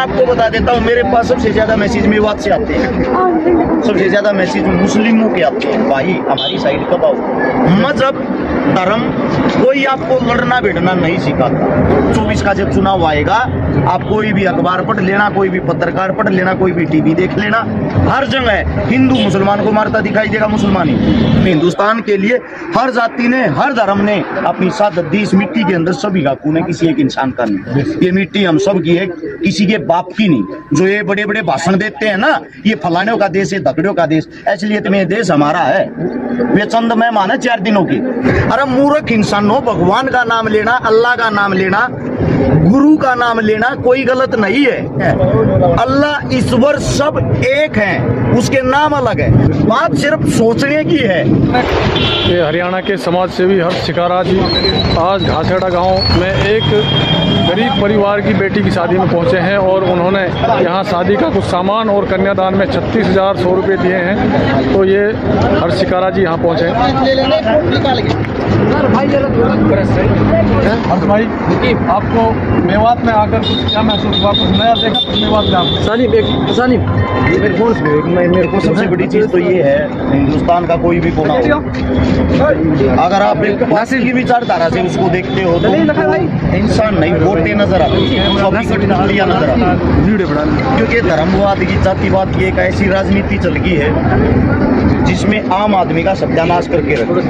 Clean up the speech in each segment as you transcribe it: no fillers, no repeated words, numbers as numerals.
आपको बता देता हूँ, मेरे पास सबसे ज्यादा मैसेज मेवात से आते हैं, सबसे ज्यादा मैसेज मुस्लिमों के आते हैं। भाई हमारी साइड कब आओ, मजहब धर्म कोई आपको लड़ना भिड़ना नहीं सिखाता। 24 का जब चुनाव आएगा, आप कोई भी अखबार पढ़ लेना, कोई भी पत्रकार पढ़ लेना, कोई भी टीवी देख लेना, हर जगह हिंदू मुसलमान को मारता दिखाई देगा। मुसलमान ही हिंदुस्तान के लिए हर जाति ने, हर धर्म ने अपनी साथ दी। इस मिट्टी के अंदर सभी का खून है, किसी एक इंसान का नहीं। ये मिट्टी हम सब की है, किसी के बाप की नहीं। जो ये बड़े बड़े भाषण देते हैं ना, ये फलानों का देश है, धकड़ों का देश, इसलिए तुम्हें देश हमारा है। वे चंद मेहमान है 4 दिनों की। अरे मूर्ख इंसान हो, भगवान का नाम लेना, अल्लाह का नाम लेना, गुरु का नाम लेना कोई गलत नहीं है। अल्लाह ईश्वर सब एक हैं, उसके नाम अलग है, बात सिर्फ सोचने की है। ये हरियाणा के समाज सेवी हर्ष शिकारा जी आज घासेड़ा गांव में एक गरीब परिवार की बेटी की शादी में पहुंचे हैं और उन्होंने यहां शादी का कुछ सामान और कन्यादान में 36,100 रुपये दिए हैं। तो ये हर्ष शिकारा जी यहां पहुंचे। हर्ष भाई, आपको मेवात में आकर कुछ क्या महसूस हुआ, कुछ नया देखा कुछ मेवात में आपको? सालिम मेरे को सबसे बड़ी चीज तो ये है, हिंदुस्तान का कोई भी कोना हो, अगर आप एक नासिर की विचारधारा से उसको देखते हो तो इंसान नहीं, वोटें नजर आती है, नजर आती है। क्योंकि धर्मवाद की, जातिवाद की एक ऐसी राजनीति चल गई है जिसमें आम आदमी का सत्यानाश करके रखे।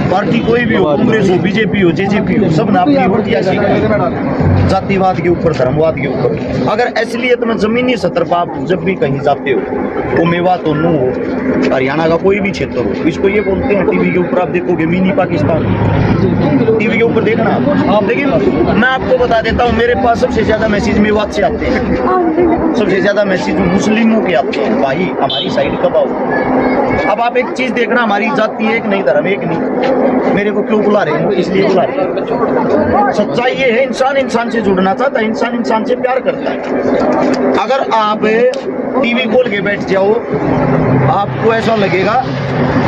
पार्टी कोई भी हो, कांग्रेस हो, बीजेपी हो, जेजेपी हो, सब ने अपनी वोटियां सीखी जातिवाद के ऊपर, धर्मवाद के ऊपर। अगर असलियत में जमीनी सतर पर आप जब भी कहीं जाते हो, वो मेवात हो, नू हो, हरियाणा का कोई भी क्षेत्र हो, इसको ये बोलते हैं, टीवी के ऊपर आप देखोगे मिनी पाकिस्तान, टीवी के ऊपर देखना आप। लेकिन मैं आपको बता देता हूँ, मेरे पास सबसे ज्यादा मैसेज मेवात से आते हैं, सबसे ज्यादा मैसेज मुस्लिमों के आते हैं। भाई हमारी साइड कब आओ। अब आप एक चीज देखना, हमारी जाति एक नहीं, धर्म एक नहीं। मेरे को क्यों बुला रहे हैं? इसलिए बुला रहे हैं। सच्चाई ये है, इंसान इंसान से जुड़ना चाहता है, इंसान इंसान से प्यार करता है। अगर आप टीवी खोल के बैठ जाओ, आपको ऐसा लगेगा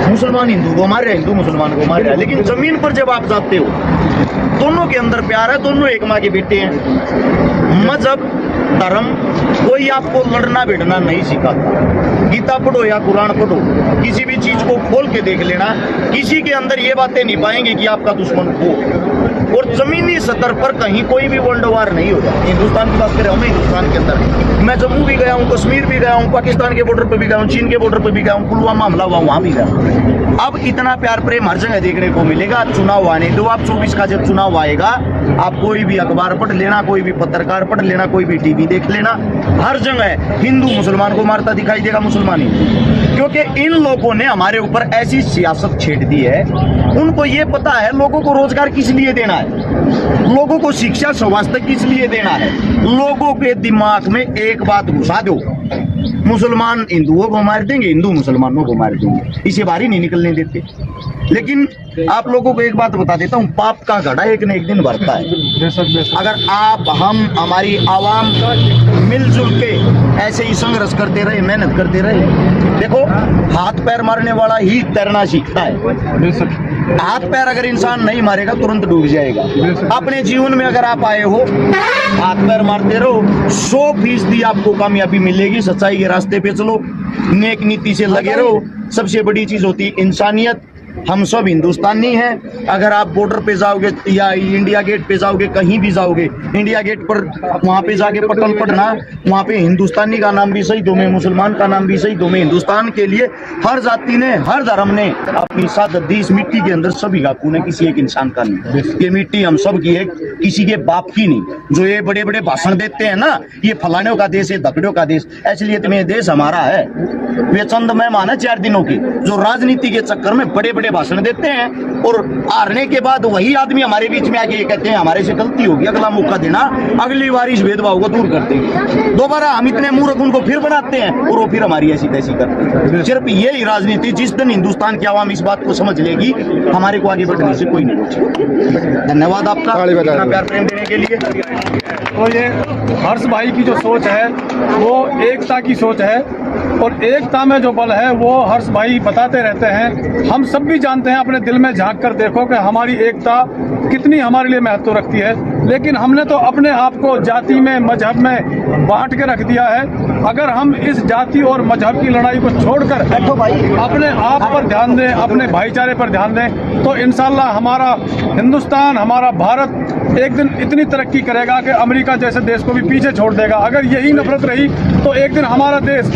मुसलमान हिंदू को मार रहे हैं, हिंदू मुसलमान को मार रहा है। लेकिन जमीन पर जब आप जाते हो, दोनों के अंदर प्यार है, दोनों एक माँ के बेटे हैं। मजहब धर्म कोई आपको लड़ना भिड़ना नहीं सिखाता। गीता पढ़ो या कुरान पढ़ो, किसी भी चीज को खोल के देख लेना, किसी के अंदर ये बातें नहीं पाएंगे कि आपका दुश्मन हो। और जमीनी सतर पर कहीं कोई भी वर्ल्ड वार नहीं होता। हिंदुस्तान की बात करें, हम हिंदुस्तान के अंदर, मैं जम्मू भी गया हूँ, कश्मीर भी गया हूँ, पाकिस्तान के बॉर्डर पर भी गया हूँ, चीन के बॉर्डर पर भी गया हूँ, पुलवामा हमला हुआ वहां भी गया। अब इतना प्यार प्रेम हर जगह देखने को मिलेगा। चुनाव आने दो, आप 24 का जब चुनाव आएगा, आप कोई भी अखबार पढ़ लेना, कोई भी पत्रकार पढ़ लेना, कोई भी टीवी देख लेना, हर जगह हिंदू मुसलमान को मारता दिखाई देगा। मुसलमान ही, क्योंकि इन लोगों ने हमारे ऊपर ऐसी सियासत छेड़ दी है, उनको ये पता है लोगों को रोजगार किस लिए देना है, लोगों को शिक्षा स्वास्थ्य किस लिए देना है। लोगों के दिमाग में एक बात घुसा दो, मुसलमान हिंदुओं को मार देंगे, हिंदू मुसलमानों को मार देंगे, इसे बाहर ही नहीं निकलने देते। लेकिन आप लोगों को एक बात बता देता हूँ, पाप का घड़ा एक न एक दिन भरता है। अगर आप, हम, हमारी आवाम मिलजुल के ऐसे ही संघर्ष करते रहे, मेहनत करते रहे, देखो हाथ पैर मारने वाला ही तैरना सीखता है। हाथ पैर अगर इंसान नहीं मारेगा तुरंत डूब जाएगा। अपने जीवन में अगर आप आए हो, हाथ पैर मारते रहो, 100% आपको कामयाबी मिलेगी। सच्चाई के रास्ते पे चलो, नेक नीति से लगे रहो। सबसे बड़ी चीज होती है इंसानियत। हम सब हिंदुस्तानी हैं। अगर आप बॉर्डर पे जाओगे या इंडिया गेट पे जाओगे, कहीं भी जाओगे, इंडिया गेट पर वहाँ पे जाके पटल पढ़ना, वहाँ पे हिंदुस्तानी का नाम भी सही दो में, मुसलमान का नाम भी सही दो में। हिंदुस्तान के लिए हर जाति ने, हर धर्म ने अपनी साथ दी। इस मिट्टी के अंदर सभी का खून है, किसी एक इंसान का नहीं। ये मिट्टी हम सब की है, किसी के बाप की नहीं। जो ये बड़े बड़े भाषण देते हैं ना, ये फलानों का देश है, धकड़ों का देश, इसलिए तुम्हें देश हमारा है। वे चंद मेहमान है 4 दिनों की, जो राजनीति के चक्कर में बड़े बड़े भाषण देते हैं और हारने के बाद वही आदमी हमारे बीच में आके कहते हैं हमारे से गलती होगी, अगला मौका देना, अगली बार इस भेदभाव को दूर कर देंगे। दोबारा हम इतने मूर्ख उनको फिर बनाते हैं और वो फिर हमारी ऐसी तैसी करते हैं। सिर्फ यही राजनीति, जिस दिन हिंदुस्तान की आवाम इस बात को समझ लेगी, हमारे को आगे बढ़ने से कोई नहीं रोकेगा। धन्यवाद आपका इतना प्यार प्रेम देने के लिए। तो ये हर्ष भाई की जो सोच है वो एकता की सोच है, और एकता में जो बल है वो हर्ष भाई बताते रहते हैं। हम सब भी जानते हैं, अपने दिल में झांक कर देखो कि हमारी एकता कितनी हमारे लिए महत्व रखती है। लेकिन हमने तो अपने आप को जाति में, मजहब में बांट के रख दिया है। अगर हम इस जाति और मजहब की लड़ाई को छोड़कर अपने आप पर ध्यान दें, अपने भाईचारे पर ध्यान दें, तो इंशाल्लाह हमारा हिंदुस्तान, हमारा भारत एक दिन इतनी तरक्की करेगा कि अमेरिका जैसे देश को भी पीछे छोड़ देगा। अगर यही नफरत रही तो एक दिन हमारा देश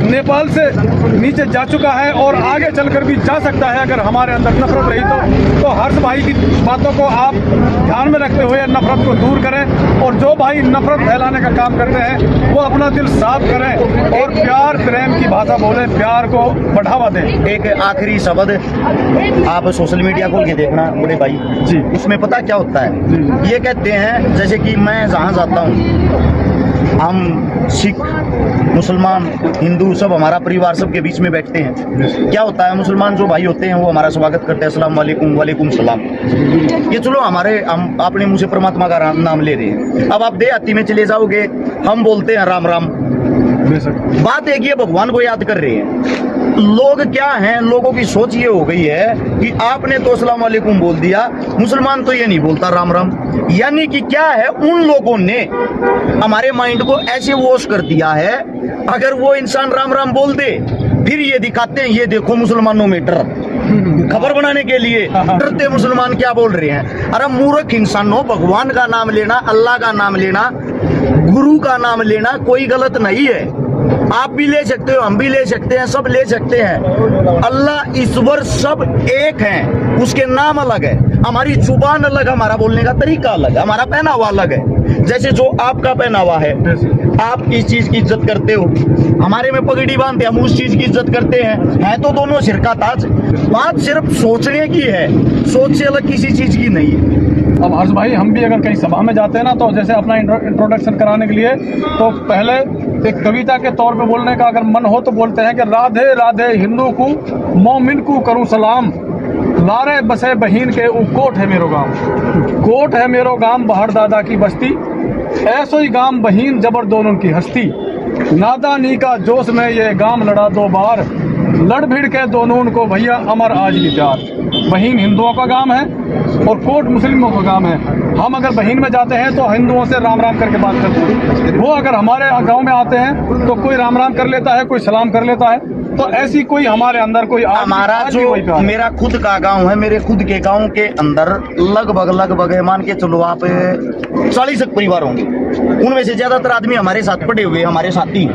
नेपाल से नीचे जा चुका है और आगे चलकर भी जा सकता है। अगर हमारे अंदर नफरत रही तो हर्ष भाई की बातों को आप ध्यान में रखते हुए नफरत को दूर करें, और जो भाई नफरत फैलाने का काम करते हैं वो अपना दिल साफ करें और प्यार प्रेम की भाषा बोलें, प्यार को बढ़ावा दें। एक आखिरी शब्द, आप सोशल मीडिया खोल के देखना बड़े भाई जी, उसमें पता क्या होता है, ये कहते हैं जैसे कि मैं जहाँ जाता हूँ, हम सिख, मुसलमान, हिंदू सब हमारा परिवार सबके बीच में बैठते हैं। क्या होता है, मुसलमान जो भाई होते हैं वो हमारा स्वागत करते हैं, अस्सलाम वालेकुम, वालेकुम सलाम। ये चलो हम अपने मुंह से परमात्मा का नाम ले रहे हैं। अब आप देहाती में चले जाओगे, हम बोलते हैं राम राम। बात एक ये भगवान को याद कर रहे हैं। लोग क्या हैं, लोगों की सोच ये हो गई है कि आपने तो अस्सलाम वालेकुम बोल दिया, मुसलमान तो ये नहीं बोलता राम राम। यानी कि क्या है, उन लोगों ने हमारे माइंड को ऐसे वॉश कर दिया है, अगर वो इंसान राम राम बोल दे फिर ये दिखाते हैं, ये देखो मुसलमानों में डर, खबर बनाने के लिए डरते मुसलमान क्या बोल रहे हैं। अरे मूर्ख इंसानों, भगवान का नाम लेना, अल्लाह का नाम लेना, गुरु का नाम लेना कोई गलत नहीं है। आप भी ले सकते हो, हम भी ले सकते हैं, सब ले सकते हैं। अल्लाह ईश्वर सब एक हैं, उसके नाम अलग है, हमारी जुबान अलग, हमारा बोलने का तरीका अलग, हमारा पहनावा अलग है। जैसे जो आपका पहनावा है, आप किस चीज की इज्जत करते हो, हमारे में पगड़ी बांधते, हम उस चीज की इज्जत करते हैं। है तो दोनों सिर का ताज। बात सिर्फ सोचने की है, सोच से अलग किसी चीज की नहीं है। अब हर्ष भाई, हम भी अगर कहीं सभा में जाते हैं ना, तो जैसे अपना इंट्रोडक्शन कराने के लिए तो पहले एक कविता के तौर पे बोलने का अगर मन हो तो बोलते हैं कि राधे राधे हिंदू को, मोमिन को करूं सलाम, लारे बसे बहीन के कोट है मेरो गांव, कोट है मेरो गांव बहर दादा की बस्ती, ऐसो ही गांव बहीन जबर दोनों की हस्ती, नादानी का जोश में ये गांव लड़ा 2 बार, लड़ भिड़ के दोनों को भैया अमर आज भी प्यार। बहीन हिंदुओं का गांव है और कोट मुस्लिमों का गांव है। हम अगर बहीन में जाते हैं तो हिंदुओं से राम राम करके बात करते हैं, वो अगर हमारे गांव में आते हैं तो कोई राम राम कर लेता है, कोई सलाम कर लेता है। तो ऐसी कोई हमारे अंदर कोई हमारा जो मेरा खुद का गांव है, मेरे खुद के गांव के अंदर लगभग मान के चलो आप 40 परिवार होंगे, उनमें से ज्यादातर आदमी हमारे साथ पढ़े हुए, हमारे साथी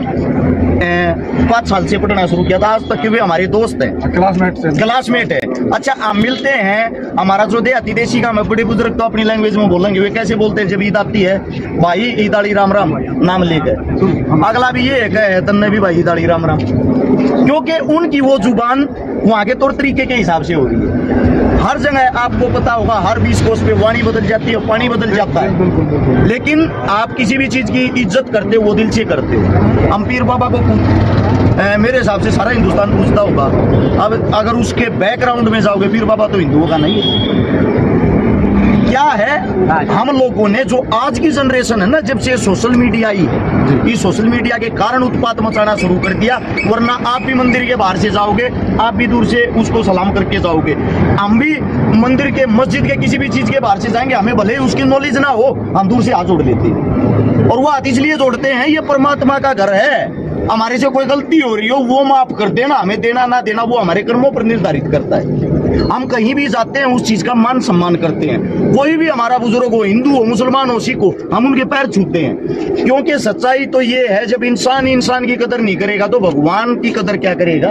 5 साल से पढ़ना शुरू किया था, आज तक के वे हमारे दोस्त हैं, क्लासमेट है। अच्छा, हम मिलते हैं, हमारा जो देहाती देसी का, मैं बड़े बुजुर्ग तो अपनी लैंग्वेज में बोलेंगे, वे कैसे बोलते हैं जब ईद आती है, भाई ईद आली राम राम नाम लेकर। अगला भी ये है तन्ने भी भाई ईद आली राम राम, क्योंकि उनकी वो जुबान वहाँ के तौर तरीके के हिसाब से हो रही है। हर जगह आपको पता होगा, हर 20 कोस पे वाणी बदल जाती है, पानी बदल जाता है, लेकिन आप किसी भी चीज की इज्जत करते हो वो दिल से करते हो। हम पीर बाबा को मेरे हिसाब से सारा हिंदुस्तान पूछता होगा। अब अगर उसके बैकग्राउंड में जाओगे, पीर बाबा तो हिंदुओं का नहीं है। क्या है, हम लोगों ने जो आज की जनरेशन है ना, जब से सोशल मीडिया आई है, इस सोशल मीडिया के कारण उत्पात मचाना शुरू कर दिया। वरना आप भी मंदिर के बाहर से जाओगे, आप भी दूर से उसको सलाम करके जाओगे। हम भी मंदिर के, मस्जिद के, किसी भी चीज के बाहर से जाएंगे, हमें भले ही उसकी नॉलेज ना हो, हम दूर से हाथ जोड़ लेते हैं। और वो हाथ इसलिए जोड़ते हैं, ये परमात्मा का घर है, हमारे से कोई गलती हो रही हो वो माफ कर देना, हमें देना ना देना वो हमारे कर्मों पर निर्धारित करता है। हम कहीं भी जाते हैं उस चीज का मान सम्मान करते हैं। कोई भी हमारा बुजुर्ग हो, हिंदू हो, मुसलमान हो, सिख हो, हम उनके पैर छूते हैं। क्योंकि सच्चाई तो ये है, जब इंसान इंसान की कदर नहीं करेगा तो भगवान की कदर क्या करेगा।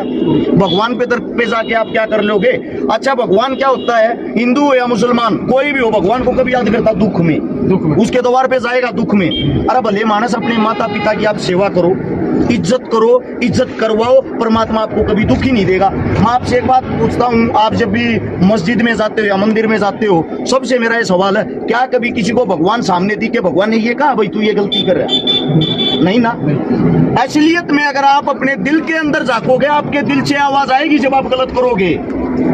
भगवान पे जाके आप क्या कर लोगे। अच्छा, भगवान क्या होता है, हिंदू हो या मुसलमान, कोई भी हो, भगवान को कभी याद करता दुख में, उसके द्वार पे जाएगा दुख में। अरे भले मानस, अपने माता पिता की आप सेवा करो, इज्जत करो, इज्जत करवाओ, परमात्मा आपको कभी दुख ही नहीं देगा। मैं आपसे एक बात पूछता हूँ, आप जब भी मस्जिद में जाते हो या मंदिर में जाते हो, सबसे मेरा ये सवाल है, क्या कभी किसी को भगवान सामने दिखे, भगवान ने ये कहा भाई तू ये गलती कर रहा है? नहीं ना। असलियत में अगर आप अपने दिल के अंदर झांकोगे, आपके दिल से आवाज आएगी जब आप गलत करोगे,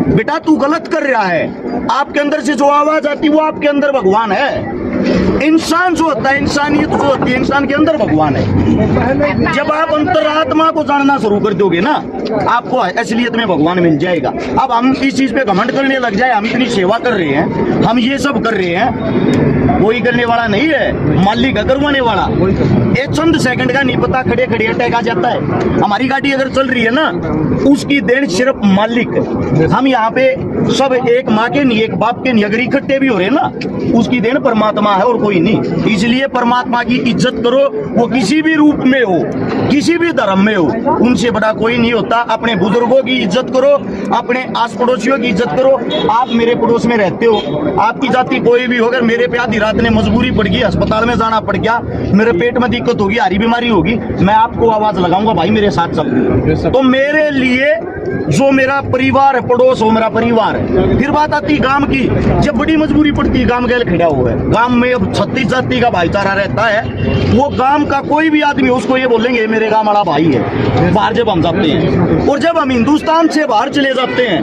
बेटा तू गलत कर रहा है। आपके अंदर से जो आवाज आती है वो आपके अंदर भगवान है। इंसान जो होता है, इंसानियत जो होती है, इंसान के अंदर भगवान है। जब आप अंतरात्मा को जानना शुरू कर दोगे ना, आपको असलियत में भगवान मिल जाएगा। अब हम इस चीज पे घमंड करने लग जाए, हम इतनी सेवा कर रहे हैं, हम ये सब कर रहे हैं, कोई करने वाला नहीं है, मालिक है करवाने वाला। एक चंद सेकंड का नहीं पता, खड़े खड़े अटैक आ जाता है। हमारी गाड़ी अगर चल रही है ना, उसकी देन सिर्फ मालिक है। हम यहाँ पे सब एक माँ के नहीं, एक बाप के नहीं, अगर इकट्ठे भी हो रहे ना, उसकी देन परमात्मा है और कोई नहीं। इसलिए परमात्मा की इज्जत करो, वो किसी भी रूप में हो, किसी भी धर्म में हो, उनसे बड़ा कोई नहीं होता। अपने बुजुर्गों की इज्जत करो, अपने आस पड़ोसियों की इज्जत करो। आप मेरे पड़ोस में रहते हो, आपकी जाति कोई भी होकर मेरे पे आधी रात ने मजबूरी पड़ गई, अस्पताल में जाना पड़ गया, मेरे पेट में दिक्कत होगी, हरी बीमारी होगी, मैं आपको आवाज लगाऊंगा, भाई मेरे साथ चल। तो मेरे लिए जो मेरा परिवार है, पड़ोस हो मेरा परिवार है। फिर बात आती गांव की, जब बड़ी मजबूरी पड़ती है, गांव गैल खड़ा हुआ है, गांव में अब 36 जाति का भाईचारा रहता है। वो गांव का कोई भी आदमी उसको ये बोलेंगे मेरे गांव वाला भाई है। बाहर जब हम जाते हैं और जब हम हिंदुस्तान से बाहर चले जाते हैं,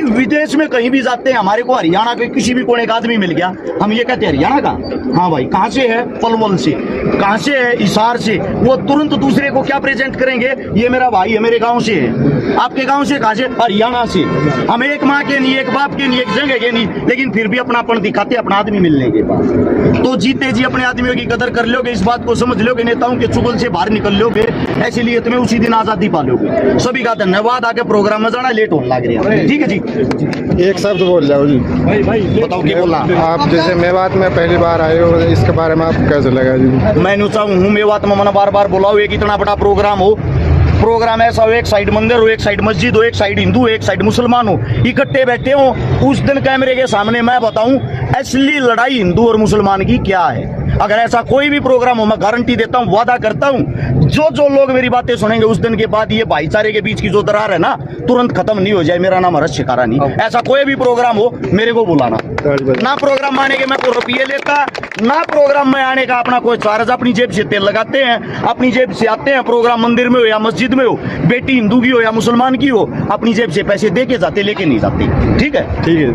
विदेश में कहीं भी जाते हैं, हमारे को हरियाणा के किसी भी कोने का आदमी मिल गया, हम ये कहते हैं हरियाणा का, हाँ भाई कहाँ से है, पलवल से, कहाँ से है, हिसार से। वो तुरंत दूसरे को क्या प्रेजेंट करेंगे, ये मेरा भाई है, मेरे गांव से है। आपके गांव से कहाँ से, हरियाणा से। हम एक माँ के नहीं, एक बाप के नहीं, एक जगह के नहीं, लेकिन फिर भी अपनापन दिखाते अपना आदमी मिलने के बाद। तो जीते जी अपने आदमियों की कदर कर लोगे, इस बात को समझ लोगे, नेताओं के चुगल से बाहर निकल लोगे, ऐसे तुम्हें उसी दिन आजादी पालोगे। सभी का धन्यवाद। आगे प्रोग्राम में जाना लेट होने लग रहा है, ठीक है जी। एक शब्द बोल जाओ जी। बताओ क्या बोलना। आप जैसे मेवात में पहली बार आए हो, इसके बारे में आपको कैसे लगा जी? मैं चाहूँ हूँ मेवात में मना बार बार बुलाओ, एक इतना बड़ा प्रोग्राम हो, प्रोग्राम ऐसा हो, एक साइड मंदिर हो, एक साइड मस्जिद हो, एक साइड हिंदू, एक साइड मुसलमान हो, इकट्ठे बैठे हो। उस दिन कैमरे के सामने मैं बताऊं असली लड़ाई हिंदू और मुसलमान की क्या है। अगर ऐसा कोई भी प्रोग्राम हो, मैं गारंटी देता हूं, वादा करता हूं, जो लोग मेरी बातें सुनेंगे उस दिन के बाद ये भाईचारे के बीच की जो दरार है ना, तुरंत खत्म नहीं हो जाए। मेरा नाम हर्ष शिकारानी। ऐसा कोई भी प्रोग्राम हो, मेरे को बुलाना। ना प्रोग्राम में आने के मैं कोई रुपये लेता, ना प्रोग्राम में आने का अपना कोई चार्ज। अपनी जेब से तेल लगाते हैं, अपनी जेब से आते हैं। प्रोग्राम मंदिर में हो या मस्जिद में हो, बेटी हिंदू की हो या मुसलमान की हो, अपनी जेब से पैसे दे के जाते, लेके नहीं जाते। ठीक है, ठीक है।